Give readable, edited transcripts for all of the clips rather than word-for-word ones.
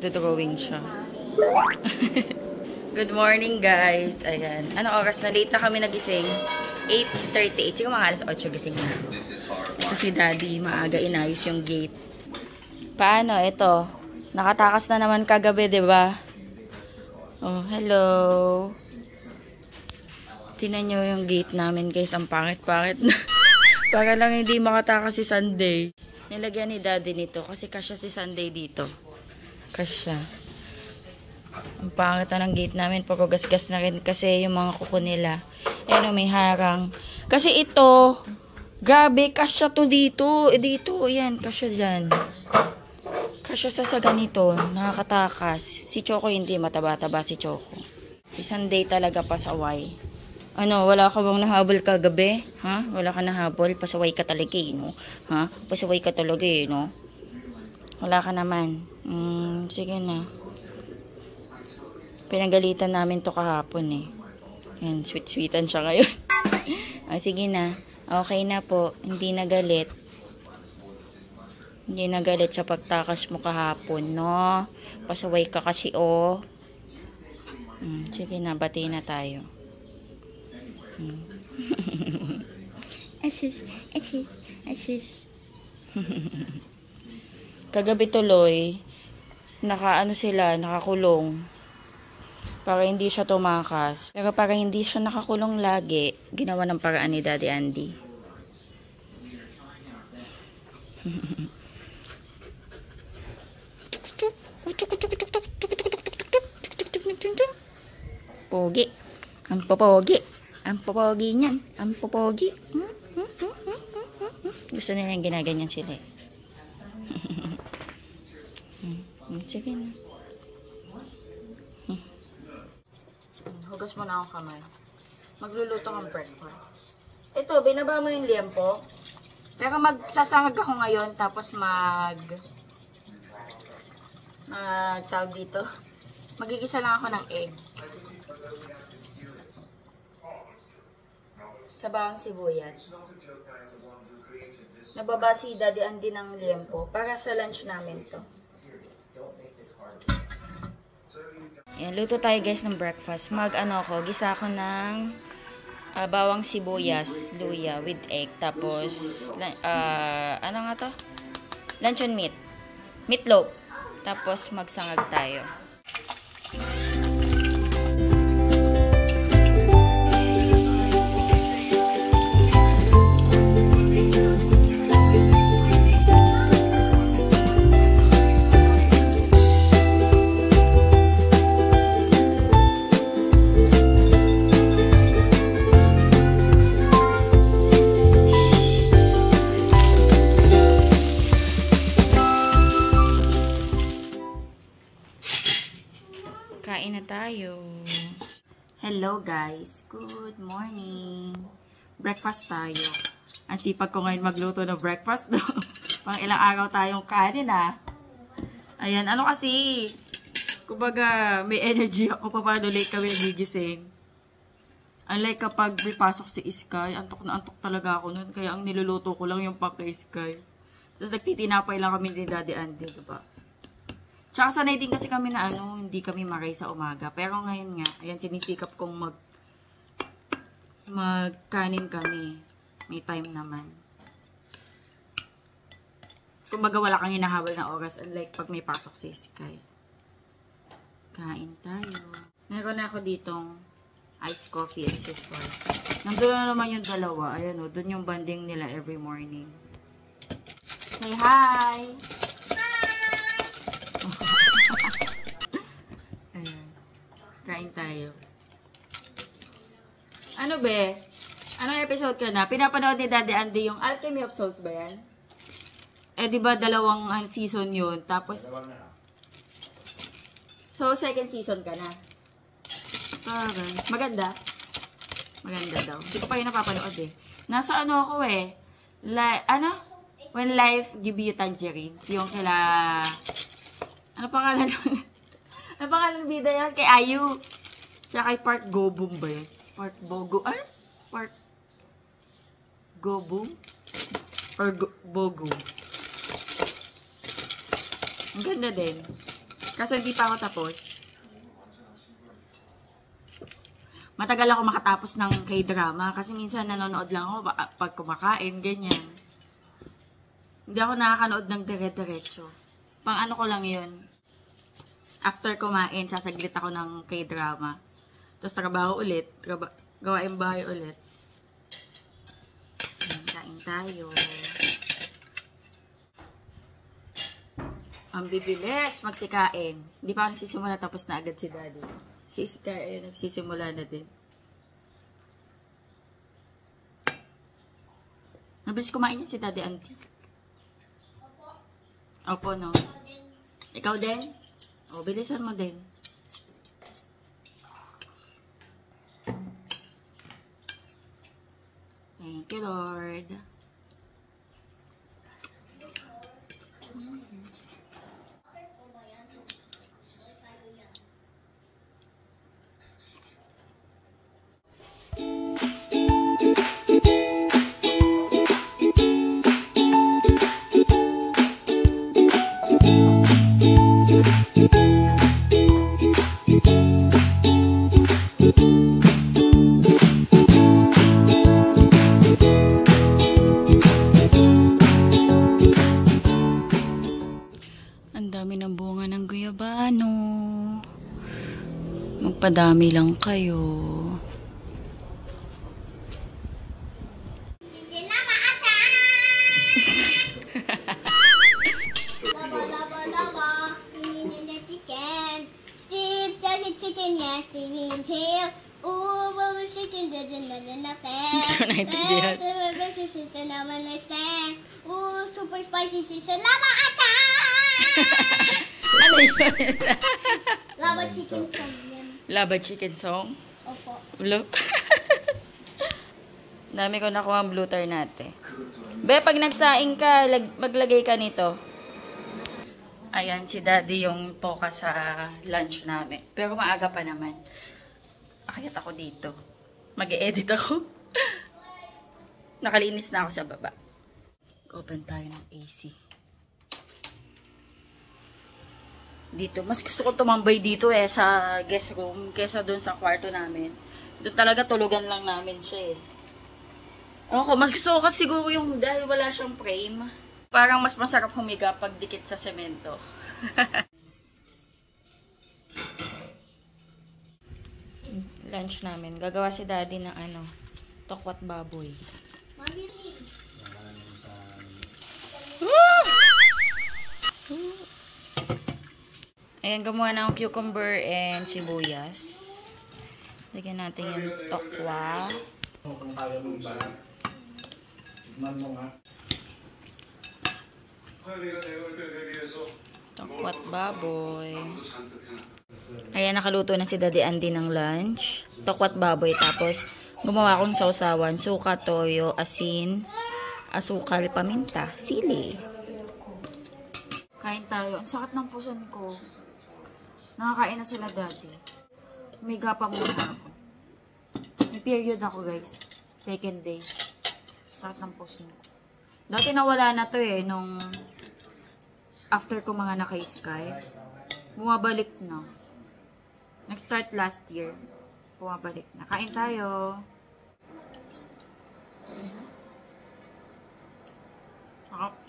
Nagdo-drawing siya. Good morning, guys. Ayan. Ano oras na? Late na kami nagising. 8:38. Siguro mga alas 8 gising na. Kasi daddy, maaga inayos yung gate. Paano? Ito. Nakatakas na naman kagabi, diba? Oh, hello. Tingnan nyo yung gate namin, guys. Ang pangit-pangit na. Para lang hindi makatakas si Sunday. Nilagyan ni daddy nito kasi kasya si Sunday dito. Kasya. Ang pangit na ng gate namin. Pagkagasgas na rin kasi yung mga kuko nila. Ayun, may harang. Kasi ito, grabe, kasya to dito. Dito, yan, kasya dyan. Kasya sa ganito, nakakatakas. Si Choco hindi, mataba-taba si Choco. Si Sunday talaga pasaway. Ano, wala ka bang nahabol kagabi? Ha? Wala ka nahabol? Pasaway ka talaga eh, no? Ha? Pasaway ka talaga eh, no? Wala ka naman. Sige na. Pinagalitan namin to kahapon eh. Yan, sweet-sweetan siya ngayon. Sige na. Okay na po. Hindi nagalit. Hindi nagalit sa pagtakas mo kahapon, no? Pasaway ka kasi, oh. Sige na, bati na tayo. Asis. Kagabi tuloy, nakakulong. Para hindi siya tumakas. Pero para hindi siya nakakulong lagi, ginawa ng paraan ni Daddy Andy. Pogi. Ang popogi. Ang popogi niyan. Ang popogi. Gusto nila yung ginaganyan sila. Sige na. Hugas mo na ang kamay. Magluluto kang breakfast. Ito, binaba mo yung liempo. Pero magsasangag ako ngayon. Tapos tawag dito. Magigisa lang ako ng egg. Sa bawang sibuyas. Nababa si Daddy Andy ng liempo para sa lunch namin to. Ayan, luto tayo guys ng breakfast. Gisa ako ng bawang sibuyas, luya with egg. Tapos, ano nga to? Luncheon meat. Meatloaf. Tapos, magsangag tayo. Kain na tayo. Hello guys. Good morning. Breakfast tayo. Ang sipag ko ngayon magluto ng breakfast. No? Pang ilang araw tayong kanin ah. Ayan. Ano kasi? Kumbaga may energy ako pa paano late kami nagigising. Unlike kapag may pasok si Sky. Antok na antok talaga ako nun. Kaya ang niluluto ko lang yung pang kay Sky. Tapos nagtitinapay lang kami ni Daddy Andy. Diba? Tsaka sanay din kasi kami na hindi kami maray sa umaga. Pero ngayon nga, ayan, sinisikap kong magkanin kami. May time naman. Kumbaga wala kang hinahabol na oras unlike pag may pasok si Sky. Kain tayo. Meron na ako ditong iced coffee as usual. Nandun na naman yung dalawa. Ayan o, dun yung banding nila every morning. Say hi! Ayan. Kain tayo. Ano be? Anong episode ka na? Pinapanood ni Daddy Andy yung Alchemy of Souls ba yan? Diba dalawang season yun? Tapos so second season ka na? Maganda? Maganda daw. Hindi ko pa yun napapanood eh. Nasa ako eh. When Life Give You Tangerines. Yung kila ano pangalan nun? Ano pangalan bida yan? Kay Ayu. Tsaka kay Park Gobum ba yun? Park Bogo. Ay? Park Gobum? Or Bogo. Ang ganda din. Kaso hindi pa ako tapos. Matagal ako makatapos ng K-drama kasi minsan nanonood lang ako pag kumakain, ganyan. Hindi ako nakakanood ng dire-diretso. Pang ano ko lang yun. After kumain, sasaglit ako ng K-drama. Tapos trabaho ulit. Gawain bahay ulit. Ayan, kain tayo. Ang bibilis magsikain. Hindi pa ako nagsisimula tapos na agad si Daddy. Si Sky ay nagsisimula na din. Nabilis kumain niya si Daddy Auntie. Opo, no? Ikaw din? O, bilisan mo din. Thank you, Lord. Magpadami lang kayo. Chicken, yes, singing tail. Ooh, what was chicken didn't Naintindihan. Ooh, super spicy season. Lava attack! Ano yun? Lava chicken song yan. Lava chicken song? Opo. Ulo? Dami ko nakuha ang blue tar natin. Be, pag nagsaing ka, maglagay ka nito. Ayan, si Daddy yung toka sa lunch namin. Pero maaga pa naman. Akayat ako dito. Mag-e-edit ako. Nakalinis na ako sa baba. Open tayo ng AC. Dito, mas gusto ko tumambay dito sa guest room kesa doon sa kwarto namin. Doon talaga tulugan lang namin siya eh. Ako, mas gusto ko kasi siguro yung dahil wala siyang frame. Parang mas masarap humiga pag dikit sa semento. Lunch namin. Gagawa si Daddy ng tokwat baboy. Ayan, gumawa ng cucumber and sibuyas. Lagyan natin yung tokwa. Kung kaya mong balat. Tignan mo nga. Tokwat baboy. Ayan, nakaluto na si Daddy Andy ng lunch. Tokwat baboy. Tapos, gumawa akong sausawan. Suka, toyo, asin, asukal, paminta, sili. Kain tayo. Ang sakit ng puson ko. Nakakain na sila Daddy. Humiga pa muna ako. May period ako, guys. Second day. Sakit ng puson ko. Dati nawala na to nung after ko mga naka-Sky. Bumabalik na. Nag-start last year. Bumabalik na. Kain tayo. Sarap.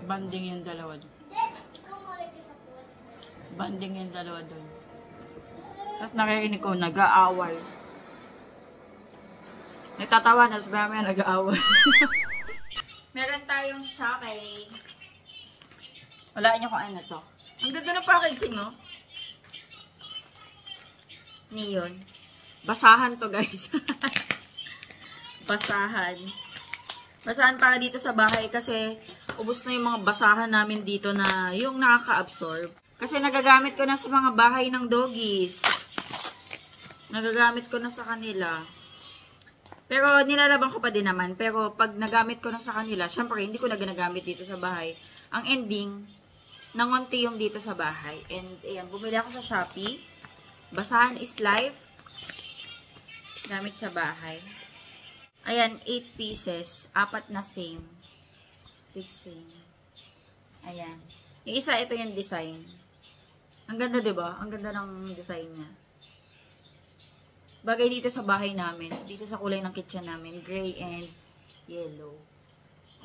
Banding yung dalawa doon. Banding yung dalawa doon. Tapos nakirinig ko, nag-aaway. Nagtatawa na, sabi namin nag-aaway. Meron tayong Shopee. Wala niyo kung ano to. Ang ganda ng packaging, no? Neon. Basahan to, guys. Basahan. Basahan para dito sa bahay kasi ubos na yung mga basahan namin dito na yung nakaka-absorb. Kasi nagagamit ko na sa mga bahay ng doggies. Nagagamit ko na sa kanila. Pero nilalaban ko pa din naman. Pero pag nagamit ko na sa kanila, syempre hindi ko na ginagamit dito sa bahay. Ang ending, nangonti yung dito sa bahay. And, ayan, bumili ako sa Shopee. Basahan is life. Gamit sa bahay. Ayan, 8 pieces. 4 na same. Big same. Ayan. Yung isa, ito yung design. Ang ganda, diba? Ang ganda ng design niya. Bagay dito sa bahay namin. Dito sa kulay ng kitchen namin. Gray and yellow.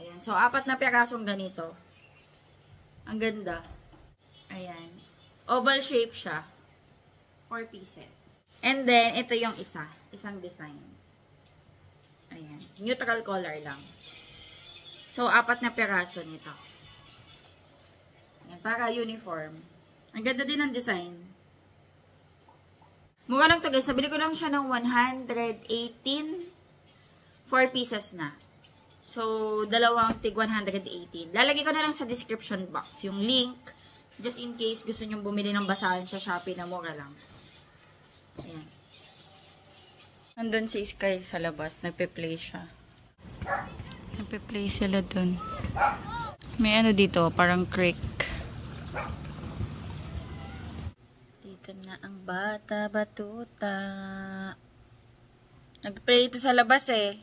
Ayan. So, 4 na pirasong ganito. Ang ganda. Ayan. Oval shape siya. 4 pieces. And then, ito yung isa. Isang design. Ayan. Neutral color lang. So, 4 na piraso nito. Ayan. Para uniform. Ang ganda din ng design. Mura lang to guys. Nabili ko lang siya ng 118. 4 pieces na. So, dalawang tig 118. Lalagay ko na lang sa description box yung link. Just in case gusto nyong bumili ng basahan sa Shopee na mura lang. Ayan. Nandun si Sky sa labas. Nagpe-play siya. Nagpe-play sila dun. May ano dito, parang creek. Dito na ang bata batuta. Nag-play ito sa labas eh.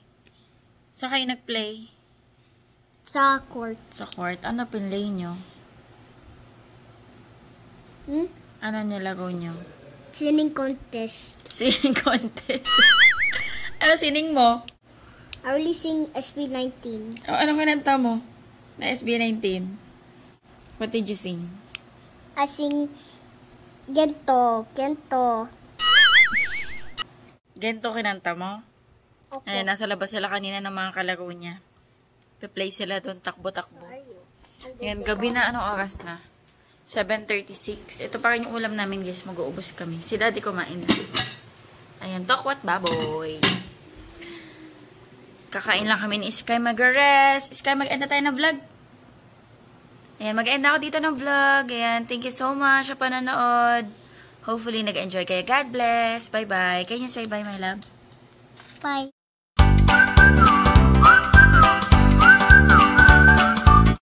Saan kayo nag-play? Sa court. Sa court. Ano pinlay nyo? Ano nilaro nyo? Singing contest. Singing contest. Ano sining mo? I only sing SB19. O, ano kinanta mo? Na SB19. What did you sing? I sing Gento. Gento kinanta mo? Okay. Ayan, nasa labas sila kanina ng mga kalaro niya. Pe-play sila doon, takbo-takbo. Ayan, gabi na, anong oras na? 7:36. Ito pa rin yung ulam namin, guys. Mag-uubos kami. Si daddy kumain na. Ayan, tokwat baboy. Kakain lang kami ni Sky, mag-rest. Sky, mag-end na tayo ng vlog. Ayan, mag-end na ako dito ng vlog. Ayan, thank you so much sa panonood. Hopefully, nag-enjoy kayo. God bless. Bye-bye. Can you say bye, my love? Bye.